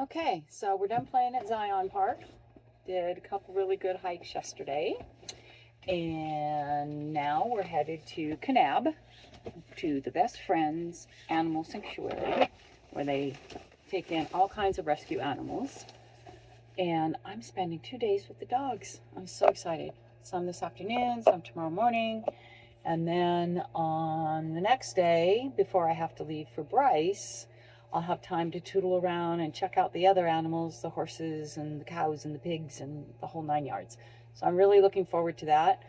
Okay, so we're done playing at Zion Park. Did a couple really good hikes yesterday. And now we're headed to Kanab, to the Best Friends Animal Sanctuary, where they take in all kinds of rescue animals. And I'm spending 2 days with the dogs. I'm so excited. Some this afternoon, some tomorrow morning. And then on the next day, before I have to leave for Bryce, I'll have time to tootle around and check out the other animals, the horses and the cows and the pigs and the whole 9 yards. So I'm really looking forward to that.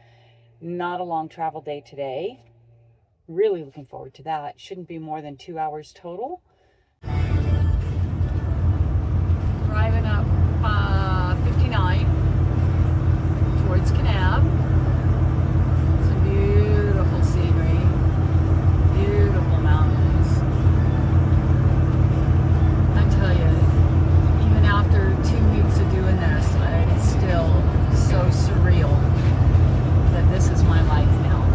Not a long travel day today. Really looking forward to that. Shouldn't be more than 2 hours total. Driving up 59 towards Kanab. Some beautiful scenery, beautiful mountains. I tell you, even after 2 weeks of doing this, it's still so surreal that this is my life now.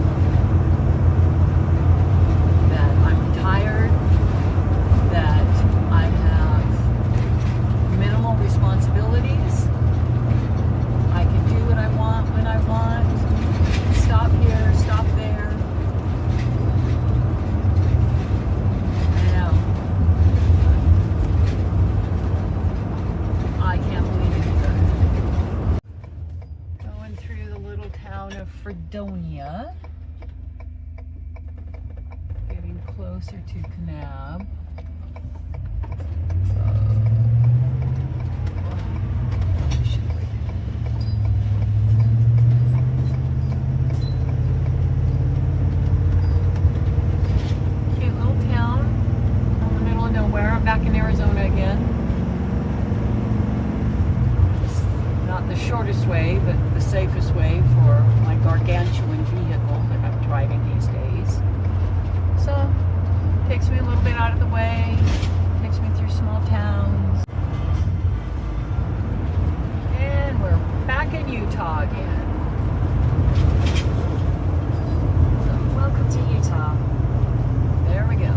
That I'm tired, that I have minimal responsibilities. I can do what I want when I want. Stop here, stop there. I know. I can't believe it either. Going through the little town of Fredonia. Getting closer to Kanab. Back in Arizona again. It's not the shortest way, but the safest way for my gargantuan vehicle that I'm driving these days. So, takes me a little bit out of the way, takes me through small towns. And we're back in Utah again. So, welcome to Utah. There we go.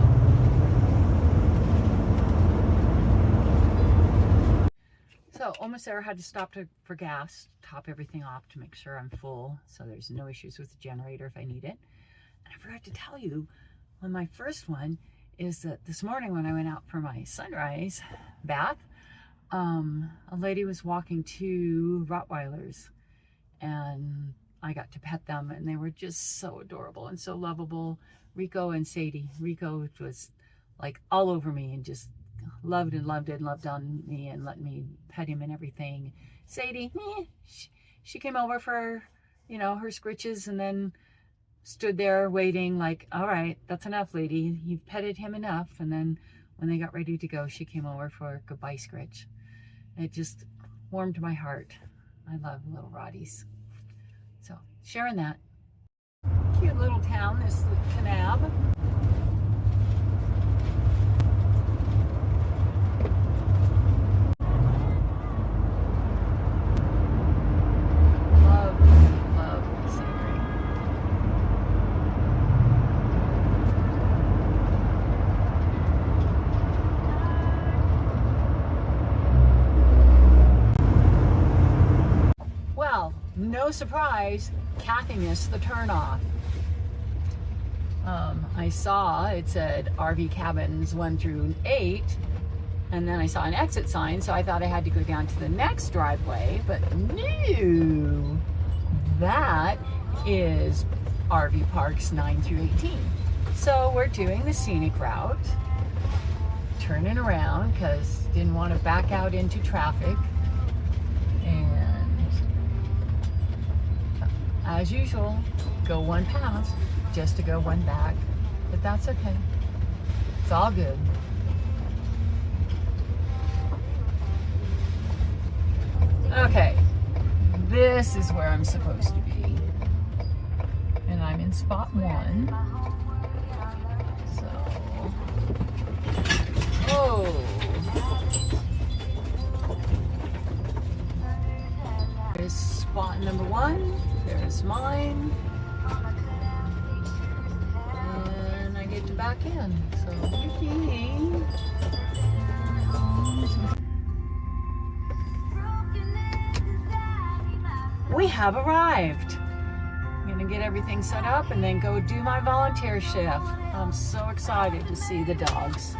So almost there. I had to stop for gas, top everything off to make sure I'm full, so there's no issues with the generator if I need it. And I forgot to tell you, on my first one, is that this morning when I went out for my sunrise bath, a lady was walking 2 Rottweilers, and I got to pet them, and they were just so adorable and so lovable. Rico and Sadie. Rico was like all over me and just loved on me and let me pet him and everything. Sadie, she came over for, her scritches and then stood there waiting like, all right, that's enough, lady. You've petted him enough. And then when they got ready to go, she came over for a goodbye scritch. It just warmed my heart. I love little Rotties. So sharing that. Cute little town, this Kanab. No surprise, Kathy missed the turnoff. I saw it said RV cabins 1 through 8, and then I saw an exit sign, so I thought I had to go down to the next driveway, but no, that is RV parks 9 through 18. So we're doing the scenic route, turning around because didn't want to back out into traffic. As usual, go 1 past just to go 1 back, but that's okay. It's all good. Okay, this is where I'm supposed to be, and I'm in spot 1. So, there's spot number 1. There's mine, and I get to back in, so yippee. we have arrived. I'm gonna get everything set up and then go do my volunteer shift. I'm so excited to see the dogs.